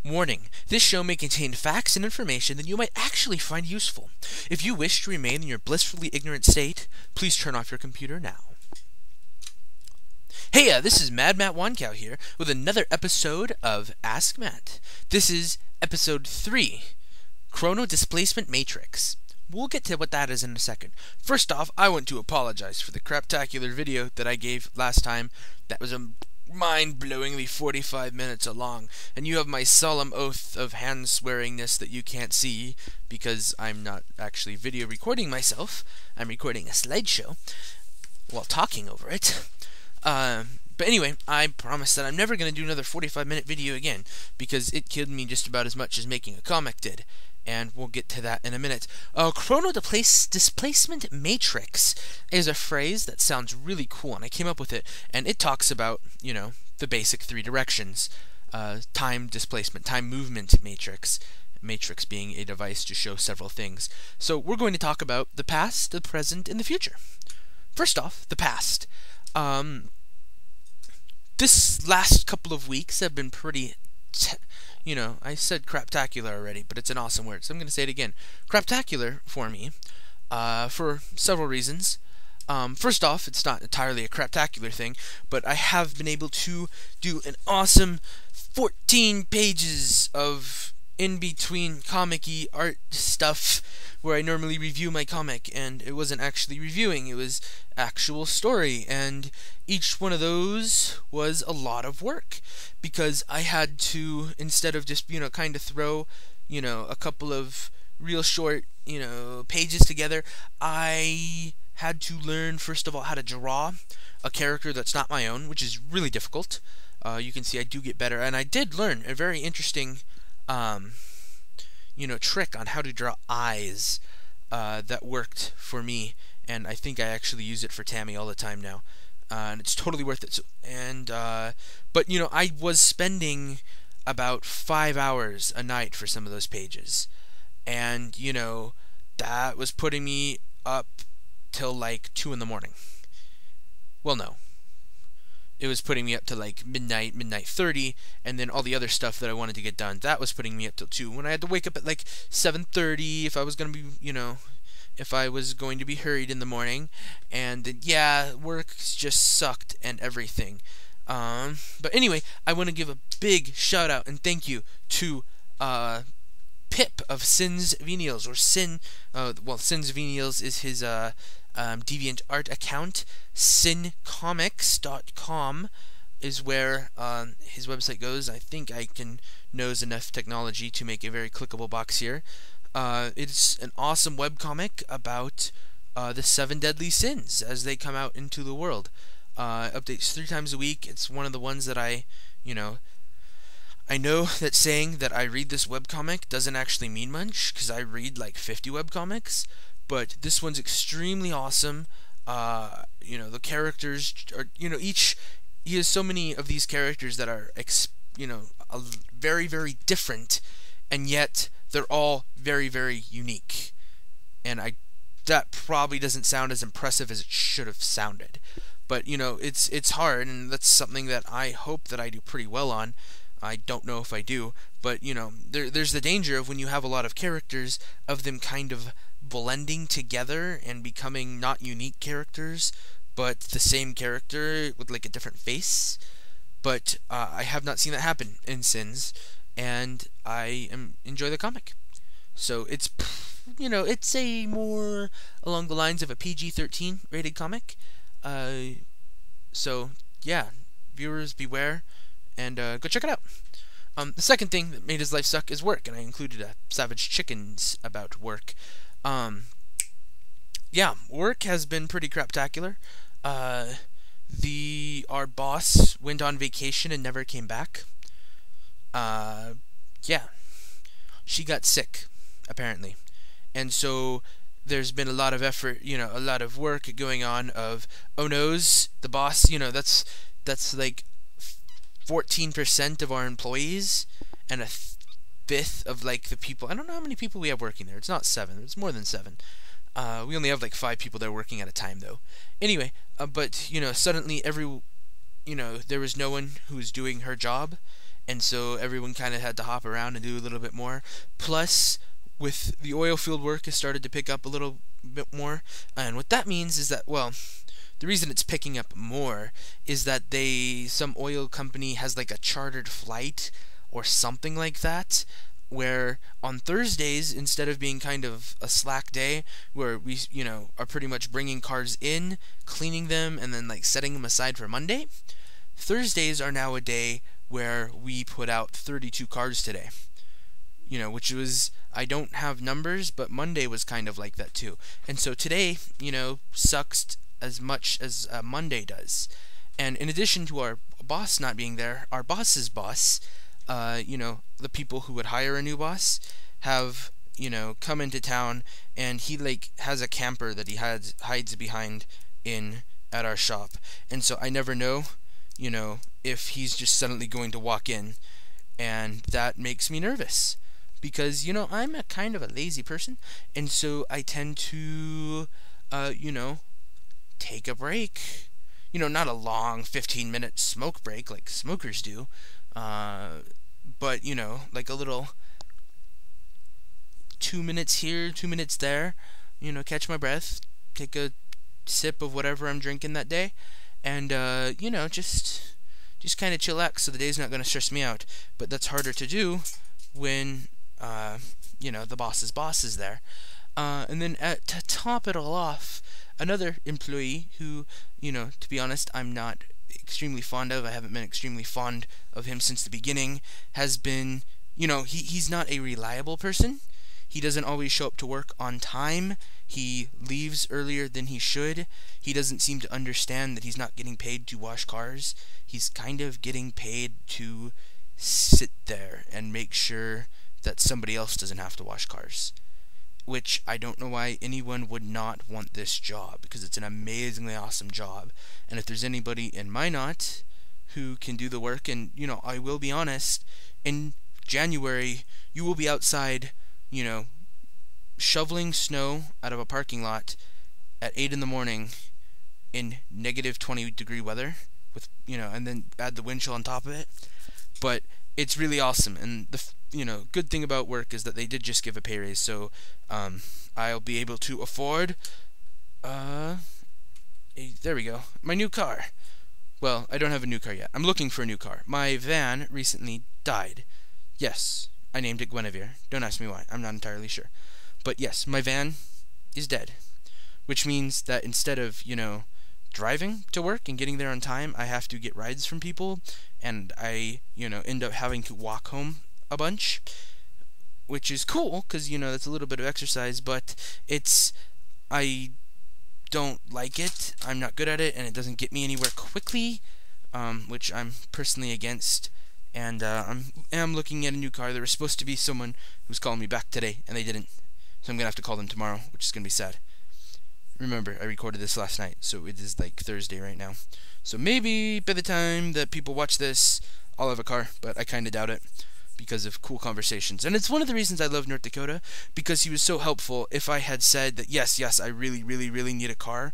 Warning: this show may contain facts and information that you might actually find useful. If you wish to remain in your blissfully ignorant state, please turn off your computer now. Hey, this is mattwandcow here with another episode of Ask Matt. This is episode 3, Chrono Displacement Matrix. We'll get to what that is in a second. First off, I want to apologize for the craptacular video that I gave last time. That was a mind-blowingly 45 minutes long, and you have my solemn oath of hand-swearingness that you can't see because I'm not actually video recording myself. I'm recording a slideshow while talking over it. But anyway, I promise that I'm never going to do another 45-minute video again because it killed me just about as much as making a comic did. And we'll get to that in a minute. Chrono Displacement Matrix is a phrase that sounds really cool, and I came up with it, and it talks about, you know, the basic three directions. Time displacement, time movement matrix. Matrix being a device to show several things. So we're going to talk about the past, the present, and the future. First off, the past. This last couple of weeks have been pretty... I said craptacular already, but it's an awesome word, so I'm going to say it again. Craptacular for me, for several reasons. First off, it's not entirely a craptacular thing, but I have been able to do an awesome 14 pages of in-between comic-y art stuff where I normally review my comic, and it wasn't actually reviewing, it was actual story, and each one of those was a lot of work, because I had to, instead of just, kind of throw, a couple of real short, pages together, I had to learn, first of all, how to draw a character that's not my own, which is really difficult. You can see I do get better, and I did learn a very interesting trick on how to draw eyes that worked for me, and I think I actually use it for Tammy all the time now, and it's totally worth it. So, but I was spending about 5 hours a night for some of those pages, and that was putting me up till like 2 in the morning. Well, no. It was putting me up to like midnight 30, and then all the other stuff that I wanted to get done, that was putting me up till 2, when I had to wake up at like 7:30 if I was going to be, if I was going to be hurried in the morning, and yeah, work just sucked and everything. But anyway, I want to give a big shout out and thank you to Pip of Sins Venials, or Sin, Sins Venials is his DeviantArt account. Sincomics.com is where his website goes. I think I knows enough technology to make a very clickable box here. It's an awesome webcomic about the 7 deadly sins as they come out into the world. Updates 3 times a week. It's one of the ones that I know that saying that I read this webcomic doesn't actually mean much, because I read like 50 webcomics, but this one's extremely awesome. The characters are, he has so many of these characters that are, very, very different, and yet they're all very, very unique. And that probably doesn't sound as impressive as it should have sounded. But, it's hard, and that's something that I hope that I do pretty well on. I don't know if I do, but, there's the danger of when you have a lot of characters, of them kind of blending together and becoming not unique characters, but the same character with like a different face. But I have not seen that happen in Sins, and I enjoy the comic. So it's it's a more along the lines of a PG-13 rated comic. So yeah, viewers beware, and go check it out. The second thing that made his life suck is work, and I included a Savage Chickens about work. Yeah, work has been pretty craptacular. Our boss went on vacation and never came back. Yeah, she got sick, apparently, and so there's been a lot of effort, a lot of work going on of, oh no's, the boss, that's like 14% of our employees, and a fifth of like the people. I don't know how many people we have working there. It's not 7. It's more than 7. We only have like 5 people there working at a time, though. Anyway, but suddenly there was no one who was doing her job, and so everyone kind of had to hop around and do a little bit more. Plus, with the oil field work, it started to pick up a little bit more, and what that means is that, well, the reason it's picking up more is that some oil company has like a chartered flight or something like that, where on Thursdays, instead of being kind of a slack day where we, are pretty much bringing cars in, cleaning them, and then like setting them aside for Monday, Thursdays are now a day where we put out 32 cars today. Which was, I don't have numbers, but Monday was kind of like that too. And so today, sucks as much as Monday does. And in addition to our boss not being there, our boss's boss, the people who would hire a new boss have, come into town, and he like has a camper that he hides behind at our shop. And so I never know, if he's just suddenly going to walk in, and that makes me nervous. Because, I'm a kind of a lazy person, and so I tend to, take a break. Not a long 15-minute smoke break like smokers do, but, like a little 2 minutes here, 2 minutes there, catch my breath, take a sip of whatever I'm drinking that day, and, just kind of chillax so the day's not going to stress me out. But that's harder to do when the boss's boss is there. And then to top it all off, another employee who, to be honest, I'm not extremely fond of. I haven't been extremely fond of him since the beginning. Has been, he's not a reliable person. He doesn't always show up to work on time. He leaves earlier than he should. He doesn't seem to understand that he's not getting paid to wash cars. He's kind of getting paid to sit there and make sure that somebody else doesn't have to wash cars, which I don't know why anyone would not want this job, because it's an amazingly awesome job. And if there's anybody in Minot who can do the work, and I will be honest, in January you will be outside, shoveling snow out of a parking lot at 8 in the morning in negative 20-degree weather with, and then add the wind chill on top of it. But it's really awesome, and the good thing about work is that they did just give a pay raise, so I'll be able to afford there we go, my new car. Well, I don't have a new car yet. I'm looking for a new car. My van recently died. Yes, I named it Guinevere. Don't ask me why. I'm not entirely sure. But yes, my van is dead, which means that instead of, driving to work and getting there on time, I have to get rides from people, and I, end up having to walk home a bunch, which is cool, because, that's a little bit of exercise, but I don't like it. I'm not good at it, and it doesn't get me anywhere quickly, which I'm personally against, and I'm looking at a new car. There was supposed to be someone who was calling me back today, and they didn't, so I'm going to have to call them tomorrow, which is going to be sad. Remember, I recorded this last night, so it is like Thursday right now. So maybe by the time that people watch this, I'll have a car, but I kind of doubt it because of cool conversations. And it's one of the reasons I love North Dakota, because he was so helpful. If I had said that, yes, I really, really, really need a car,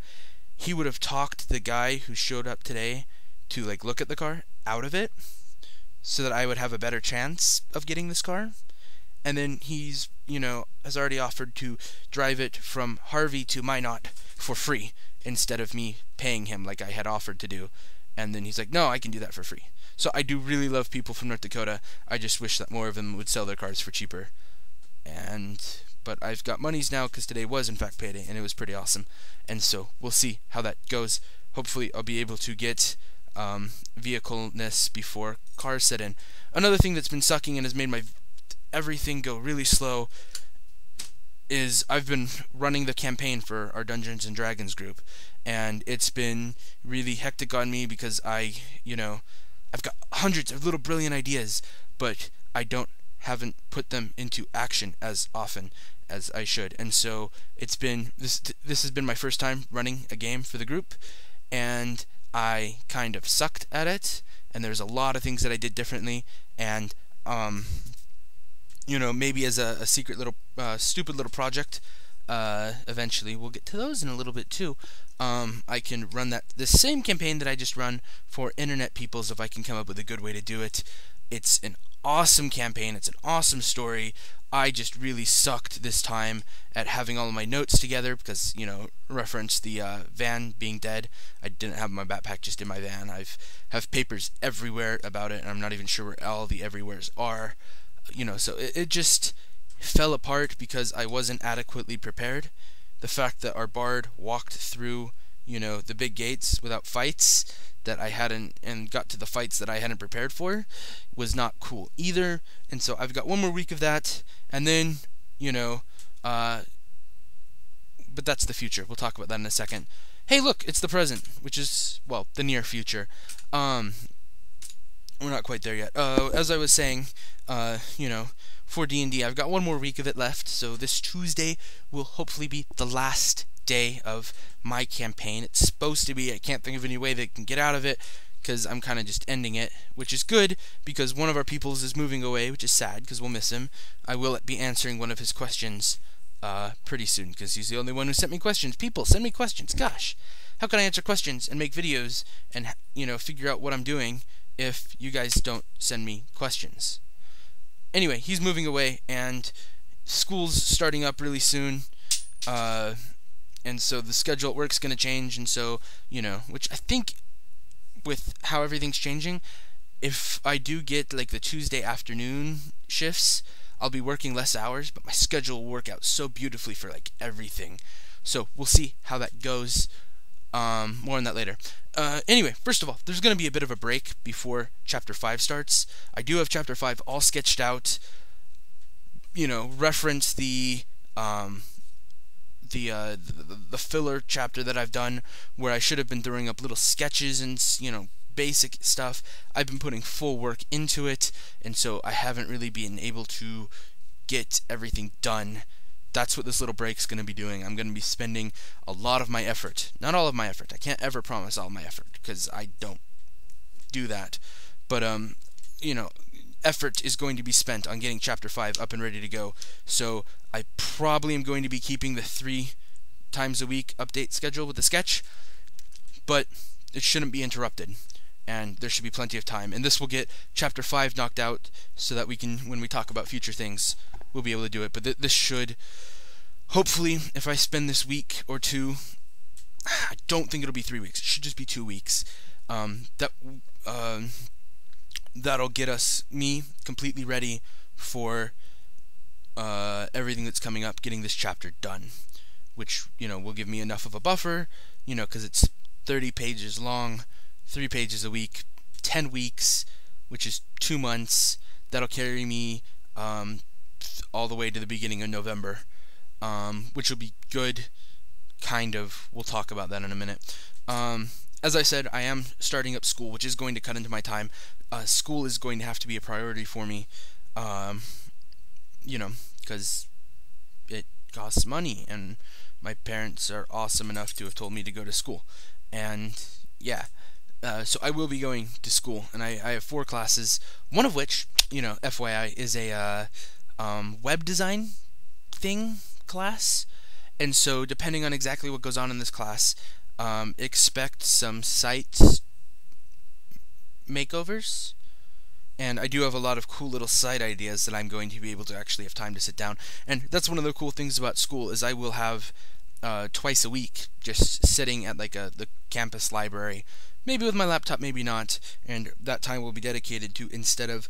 he would have talked the guy who showed up today to like look at the car out of it so that I would have a better chance of getting this car. And then he's, has already offered to drive it from Harvey to Minot for free instead of me paying him like I had offered to do. And then he's like, no, I can do that for free. So I do really love people from North Dakota. I just wish that more of them would sell their cars for cheaper. But I've got monies now because today was in fact payday, and it was pretty awesome. And so we'll see how that goes. Hopefully I'll be able to get vehicle-ness before cars set in. Another thing that's been sucking and has made my everything go really slow is I've been running the campaign for our Dungeons and Dragons group, and it's been really hectic on me because I've got hundreds of little brilliant ideas, but I haven't put them into action as often as I should. And so it's been this has been my first time running a game for the group, and I kind of sucked at it, and there's a lot of things that I did differently, and maybe as a secret little stupid little project, eventually we'll get to those in a little bit too. I can run the same campaign that I just run for internet peoples if I can come up with a good way to do it. It's an awesome campaign. It's an awesome story. I just really sucked this time at having all of my notes together because, reference the van being dead. I didn't have my backpack, just in my van. I have papers everywhere about it, and I'm not even sure where all the everywheres are. So it just fell apart because I wasn't adequately prepared. The fact that our bard walked through, the big gates without fights that I hadn't, and got to the fights that I hadn't prepared for, was not cool either. And so I've got one more week of that, and then, but that's the future. We'll talk about that in a second. Hey, look, it's the present, which is, well, the near future. We're not quite there yet. As I was saying, for D&D, I've got one more week of it left, so this Tuesday will hopefully be the last day of my campaign. It's supposed to be. I can't think of any way they can get out of it, because I'm kind of just ending it, which is good, because one of our peoples is moving away, which is sad, because we'll miss him. I will be answering one of his questions pretty soon, because he's the only one who sent me questions. People, send me questions. Gosh, how can I answer questions and make videos and, figure out what I'm doing if you guys don't send me questions? Anyway, he's moving away, and school's starting up really soon, and so the schedule at work's going to change, and so, which I think, with how everything's changing, if I do get, like, the Tuesday afternoon shifts, I'll be working less hours, but my schedule will work out so beautifully for, like, everything. So, we'll see how that goes. More on that later. Anyway, first of all, there's going to be a bit of a break before Chapter 5 starts. I do have Chapter 5 all sketched out. Reference the filler chapter that I've done, where I should have been throwing up little sketches and, basic stuff. I've been putting full work into it, and so I haven't really been able to get everything done. That's what this little break's going to be doing. I'm going to be spending a lot of my effort. Not all of my effort. I can't ever promise all of my effort, because I don't do that. But, effort is going to be spent on getting Chapter 5 up and ready to go. So I probably am going to be keeping the 3 times a week update schedule with the sketch, but it shouldn't be interrupted, and there should be plenty of time. And this will get Chapter 5 knocked out so that we can, when we talk about future things, we'll be able to do it. But this should, hopefully, if I spend this week or 2, I don't think it'll be 3 weeks. It should just be 2 weeks. That'll get me completely ready for everything that's coming up, getting this chapter done, which, will give me enough of a buffer, because it's 30 pages long, 3 pages a week, 10 weeks, which is 2 months. That'll carry me all the way to the beginning of November, which will be good, kind of. We'll talk about that in a minute. As I said, I am starting up school, which is going to cut into my time. School is going to have to be a priority for me, because it costs money, and my parents are awesome enough to have told me to go to school. And, yeah, so I will be going to school, and I have 4 classes, one of which, FYI, is a web design class. And so, depending on exactly what goes on in this class, expect some site makeovers. And I do have a lot of cool little site ideas that I'm going to be able to actually have time to sit down. And that's one of the cool things about school, is I will have twice a week just sitting at like the campus library, maybe with my laptop, maybe not, and that time will be dedicated to, instead of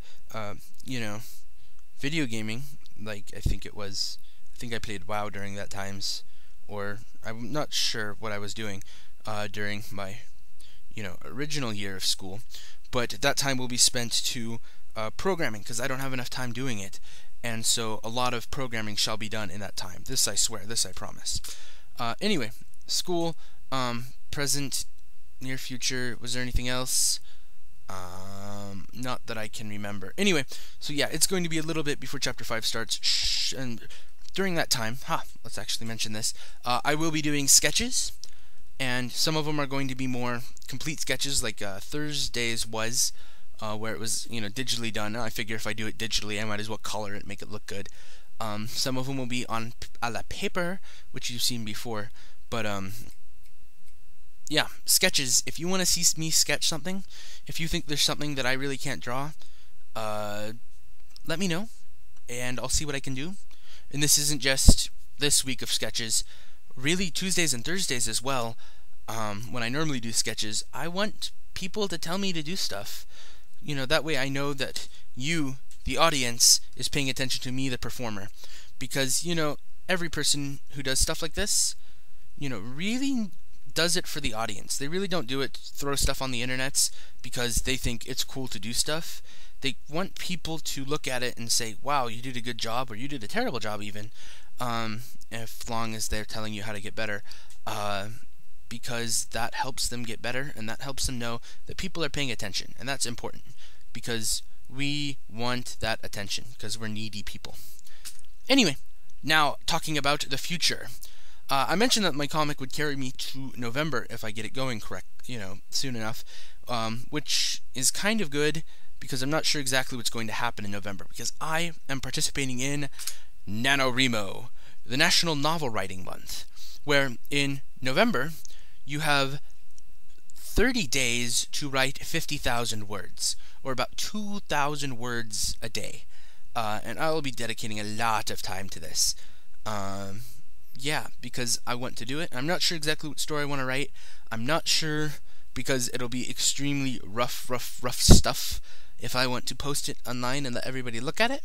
video gaming, like I think I played WoW during that times, or I'm not sure what I was doing during my original year of school, but that time will be spent to programming, because I don't have enough time doing it, and so a lot of programming shall be done in that time. This I swear, this I promise. Anyway, school, present, near future. Was there anything else? Not that I can remember. Anyway, so yeah, it's going to be a little bit before Chapter 5 starts, and during that time, let's actually mention this, I will be doing sketches, and some of them are going to be more complete sketches, like Thursdays was, where it was, digitally done. I figure if I do it digitally, I might as well color it, make it look good. Some of them will be on a la paper, which you've seen before, but, yeah, sketches. If you want to see me sketch something, if you think there's something that I really can't draw, let me know, and I'll see what I can do. And this isn't just this week of sketches. Really, Tuesdays and Thursdays as well, when I normally do sketches, I want people to tell me to do stuff. That way I know that you, the audience, is paying attention to me, the performer. Because, every person who does stuff like this, really does it for the audience. They really don't do it to throw stuff on the internets because they think it's cool to do stuff. They want people to look at it and say, wow, you did a good job, or you did a terrible job even, as long as they're telling you how to get better, because that helps them get better, and that helps them know that people are paying attention, and that's important, because we want that attention, because we're needy people. Anyway, now talking about the future. I mentioned that my comic would carry me to November if I get it going soon enough, which is kind of good, because I'm not sure exactly what's going to happen in November, because I am participating in NaNoWriMo, the National Novel Writing Month, where in November you have 30 days to write 50,000 words, or about 2,000 words a day, and I will be dedicating a lot of time to this. Yeah, because I want to do it. I'm not sure exactly what story I want to write. I'm not sure, because it'll be extremely rough stuff if I want to post it online and let everybody look at it.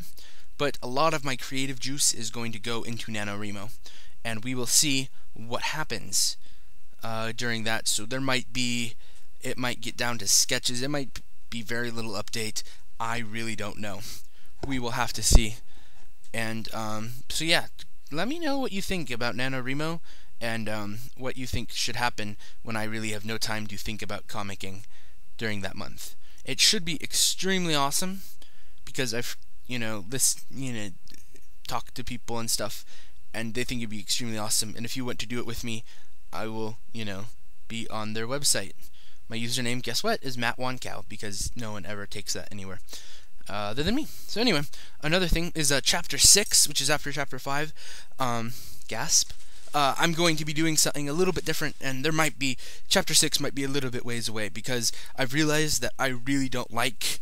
But a lot of my creative juice is going to go into NaNoWriMo, and we will see what happens during that. So it might get down to sketches. It might be very little update. I really don't know. We will have to see. And so yeah, let me know what you think about NaNoWriMo, and what you think should happen when I really have no time to think about comicking during that month. It should be extremely awesome, because I've talked to people and stuff, and they think it'd be extremely awesome. And if you want to do it with me, I will be on their website. My username, guess what, is mattwandcow, because no one ever takes that anywhere other than me. So anyway, another thing is Chapter 6, which is after Chapter 5. Gasp. I'm going to be doing something a little bit different, and Chapter 6 might be a little bit ways away, because I've realized that I really don't like,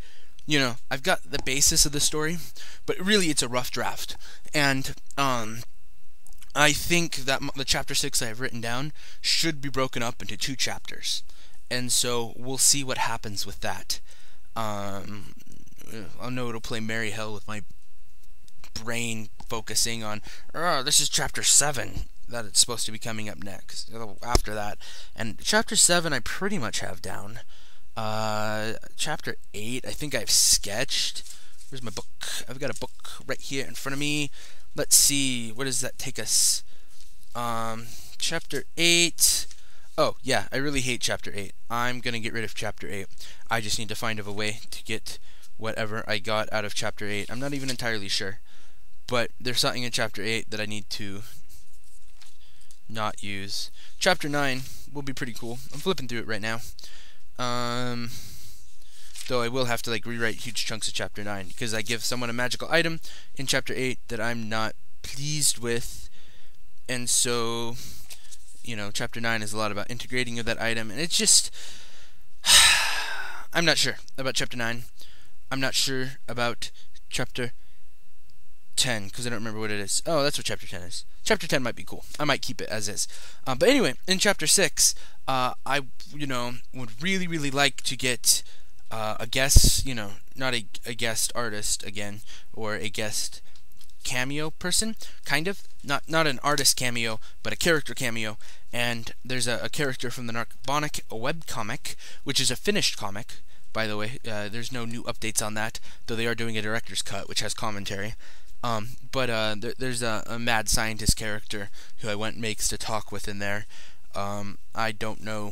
I've got the basis of the story, but really it's a rough draft, and I think that the Chapter 6 I have written down should be broken up into 2 chapters, and so we'll see what happens with that. I know it'll play merry hell with my brain focusing on, this is Chapter 7 that it's supposed to be coming up next, after that. And Chapter 7 I pretty much have down. Chapter 8 I think I've sketched. Where's my book? I've got a book right here in front of me. Let's see, where does that take us? Chapter 8. Oh, yeah, I really hate Chapter 8. I'm gonna get rid of Chapter 8. I just need to find a way to get whatever I got out of Chapter 8. I'm not even entirely sure, but there's something in Chapter 8 that I need to not use. Chapter 9 will be pretty cool. I'm flipping through it right now. Though I will have to rewrite huge chunks of Chapter 9, because I give someone a magical item in Chapter 8 that I'm not pleased with, and so Chapter 9 is a lot about integrating of that item, and it's just I'm not sure about Chapter 9. I'm not sure about Chapter 10, because I don't remember what it is. Oh, that's what Chapter 10 is. Chapter 10 might be cool. I might keep it as is. But anyway, in Chapter 6, I would really like to get a guest, not a guest artist again, or a guest cameo person, kind of. Not an artist cameo, but a character cameo. And there's a character from the Narcbonic webcomic, which is a finished comic, by the way. There's no new updates on that, though they are doing a director's cut, which has commentary. There's a mad scientist character who I went makes to talk with in there. I don't know,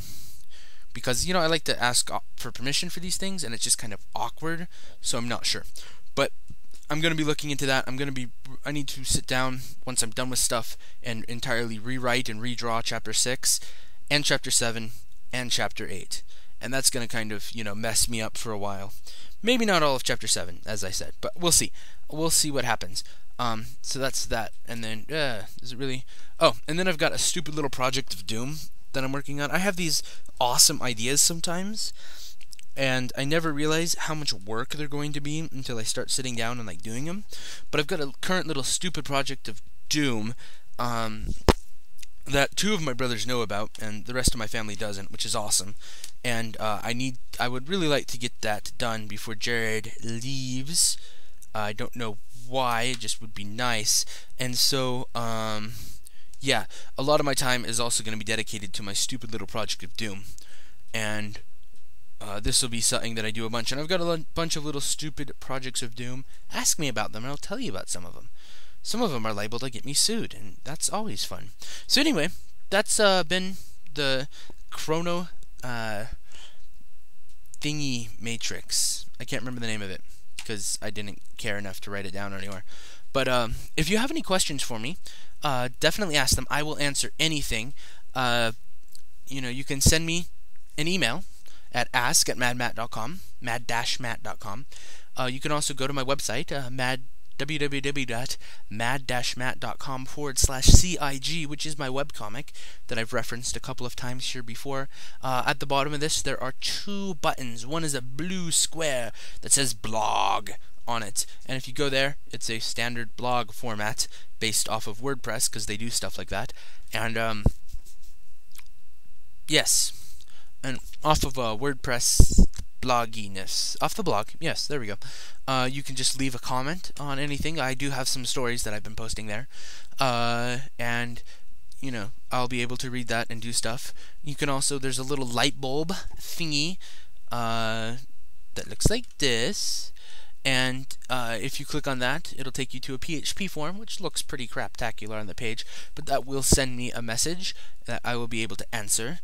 because I like to ask for permission for these things, and it's just kind of awkward, so I'm not sure. But I'm gonna be looking into that. I need to sit down once I'm done with stuff and entirely rewrite and redraw Chapter 6 and Chapter 7 and Chapter 8, and that's gonna kind of mess me up for a while. Maybe not all of Chapter 7, as I said, but we'll see. We'll see what happens. So that's that. And then, is it really? Oh, and then I've got a stupid little project of Doom that I'm working on. I have these awesome ideas sometimes, and I never realize how much work they're going to be until I start sitting down and like doing them. But I've got a current little stupid project of Doom that 2 of my brothers know about, and the rest of my family doesn't, which is awesome. And I would really like to get that done before Jared leaves. I don't know why, it just would be nice. And so, yeah, a lot of my time is also going to be dedicated to my stupid little project of Doom. And this will be something that I do a bunch. And I've got a bunch of little stupid projects of Doom. Ask me about them, and I'll tell you about some of them. Some of them are liable to get me sued, and that's always fun. So anyway, that's been the Chrono thingy matrix. I can't remember the name of it because I didn't care enough to write it down anywhere. But if you have any questions for me, definitely ask them. I will answer anything. You can send me an email at ask@mattwandcow.com, mad-matt.com. You can also go to my website, www.mad-matt.com/CIG, which is my webcomic that I've referenced a couple of times here before. At the bottom of this, there are 2 buttons. One is a blue square that says blog on it, and if you go there, it's a standard blog format based off of WordPress, because they do stuff like that. And yes, and off of WordPress blogginess, off the blog, yes, there we go. You can just leave a comment on anything. I do have some stories that I've been posting there, and I'll be able to read that and do stuff. You can also, there's a little light bulb thingy that looks like this, and if you click on that, it'll take you to a PHP form, which looks pretty craptacular on the page, but that will send me a message that I will be able to answer.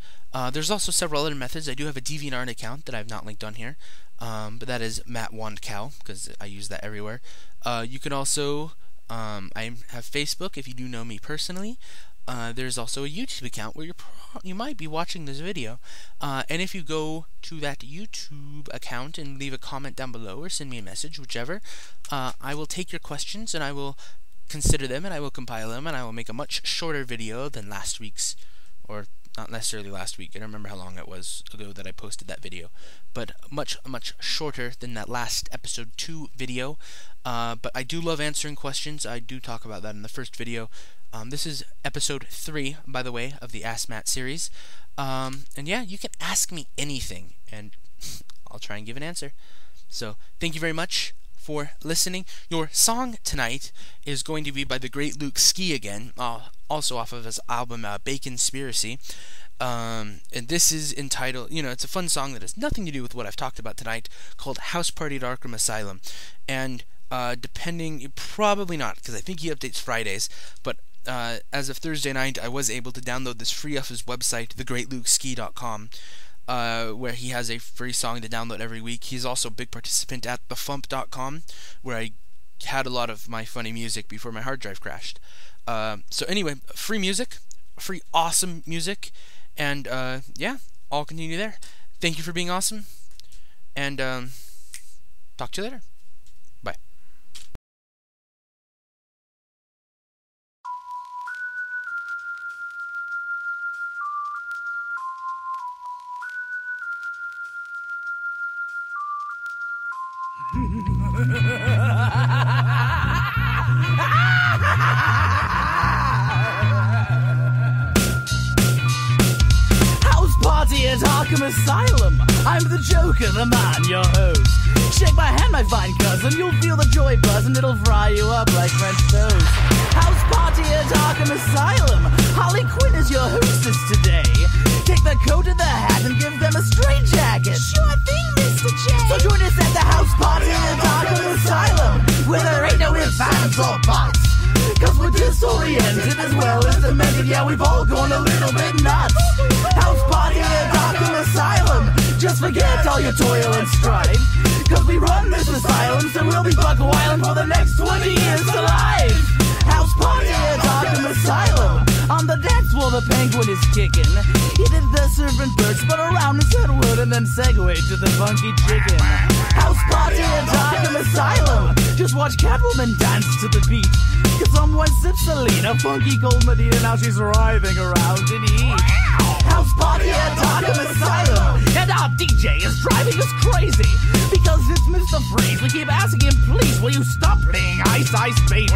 There's also several other methods. I do have a DeviantArt account that I've not linked on here, but that is mattwandcow, because I use that everywhere. You can also, I have Facebook if you do know me personally. There's also a YouTube account where you might be watching this video, and if you go to that YouTube account and leave a comment down below or send me a message, whichever, I will take your questions and I will consider them and I will compile them and I will make a much shorter video than last week's, or not necessarily last week. I don't remember how long it was ago that I posted that video, but much shorter than that last episode 2 video. But I do love answering questions. I do talk about that in the first video. This is episode 3, by the way, of the Ask Matt series. And yeah, you can ask me anything, and I'll try and give an answer. So, thank you very much for listening. Your song tonight is going to be by the great Luke Ski again, also off of his album Baconspiracy. And this is entitled, it's a fun song that has nothing to do with what I've talked about tonight, called House Party at Arkham Asylum. And depending, probably not, because I think he updates Fridays, but as of Thursday night, I was able to download this free off his website, thegreatlukeski.com, where he has a free song to download every week. He's also a big participant at thefump.com, where I had a lot of my funny music before my hard drive crashed. So anyway, free music, free awesome music, and yeah, I'll continue there. Thank you for being awesome, and talk to you later. Bye. House party at Arkham Asylum. I'm the Joker, the man, your host. Shake my hand, my fine cousin. You'll feel the joy buzz and it'll fry you up like French toast. House party at Arkham Asylum. Harley Quinn is your hostess today. Take the coat and the hat and give them a straight jacket. Sure thing, Mr. J. So join us at the house party at Arkham Asylum, where there ain't no ifs, ands, or buts. Cause we're disoriented as well as demented. Yeah, we've all gone a little bit nuts. House party at Arkham Asylum. Just forget all your toil and strife, cause we run this asylum, so we'll be buck-a-whiling for the next 20 years to life. House party at Arkham Asylum. On the dance floor while the penguin is kicking. He did the servant birds, but around his head wood, and then segued to the funky chicken. House party at Arkham Asylum. Just watch Catwoman dance to the beat. Cause someone sips Selena, funky cold Medina, now she's writhing around in heat. House party at Arkham Asylum. And our DJ is driving us crazy. Because it's Mr. Freeze, we keep asking him, please, will you stop playing Ice Ice Baby?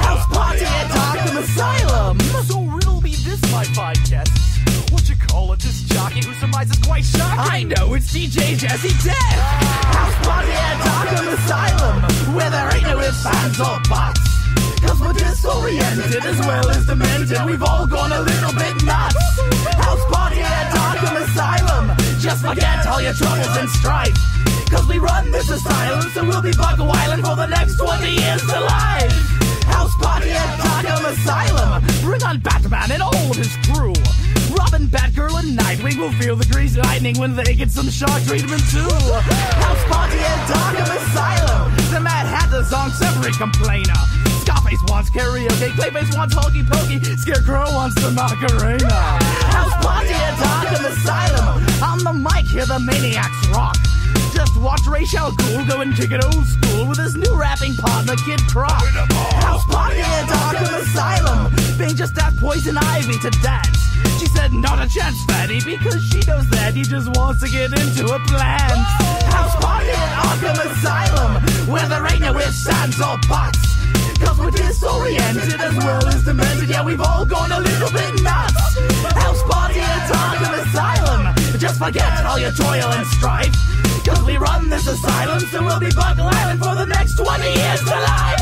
House party at Arkham Asylum. So riddle me this, my fine guests. What you call a disc jockey who surmises quite shocking? I know, it's DJ Jesse Death. House party at Arkham Asylum, where there ain't no ifs, ands, or buts. Cause we're disoriented as well as demented. We've all gone a little bit nuts. House party at Arkham Asylum. Just forget all your troubles and strife. Cause we run this asylum, so we'll be buck wildin' for the next 20 years to life. House party at Arkham Asylum. Bring on Batman and all of his crew. Robin, Batgirl, and Nightwing will feel the greasy lightning when they get some shark treatment too. House party at Arkham Asylum. The Mad Hatter zonks every complainer. Scarface wants karaoke, Clayface wants hokey pokey, Scarecrow wants the Macarena. House party at Arkham Asylum. On the mic, hear the maniacs rock. Just watch Ray Shal Ghul go and kick it old school with his new rapping partner, Kid Croc. House party at Arkham Asylum. Bing just asked Poison Ivy to dance. She said, not a chance, fatty, because she knows that he just wants to get into a plan. House party at Arkham Asylum, where there ain't no ifs, ands, or buts. Cause we're disoriented as well as demented. Yeah, we've all gone a little bit nuts. House party at Arkham Asylum. Just forget all your toil and strife. Cause we run this asylum, so we'll be Buckle Island for the next 20 years to life.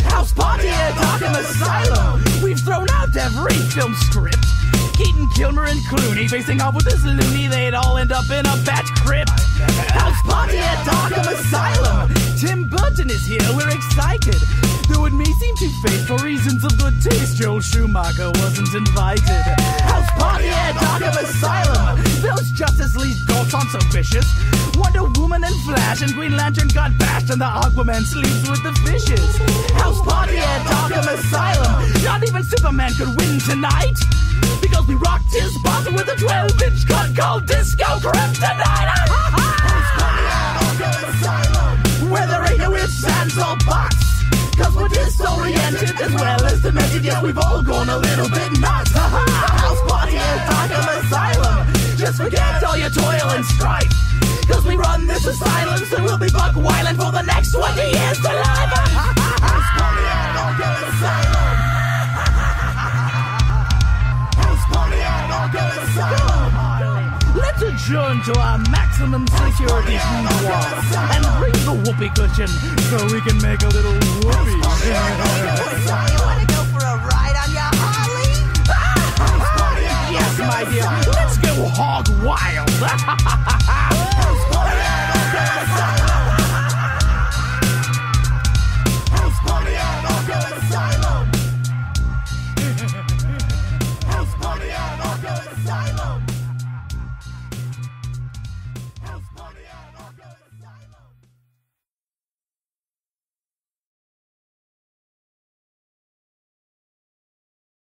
House party at Arkham Asylum. We've thrown out every film script. Keaton, Kilmer, and Clooney facing off with this loony, they'd all end up in a bat crypt. House party at Arkham Asylum. Tim Burton is here, we're excited. Though it may seem to fate for reasons of good taste, Joel Schumacher wasn't invited. House party at Arkham Asylum. Those Justice League goats aren't so vicious. Wonder Woman and Flash and Green Lantern got bashed, and the Aquaman sleeps with the fishes. House party at Arkham Asylum. Not even Superman could win tonight, because we rocked his bottom with a 12-inch cut called Disco Kryptonite. House party at Arkham Asylum, where there ain't no ifs, ands, or buts. Cause we're disoriented as well as demented. Yes, we've all gone a little bit nuts. House party at Arkham Asylum. Just forget all your toil and strife. Cause we run this asylum, so we'll be buck wildin' for the next 20 years to life. House party at Arkham Asylum. House party at Arkham Asylum. Let's adjourn to our maximum security boudoir and bring the whoopee cushion so we can make a little whoopee. You wanna go for a ride on your Harley? Yes, my dear, let's go hog wild.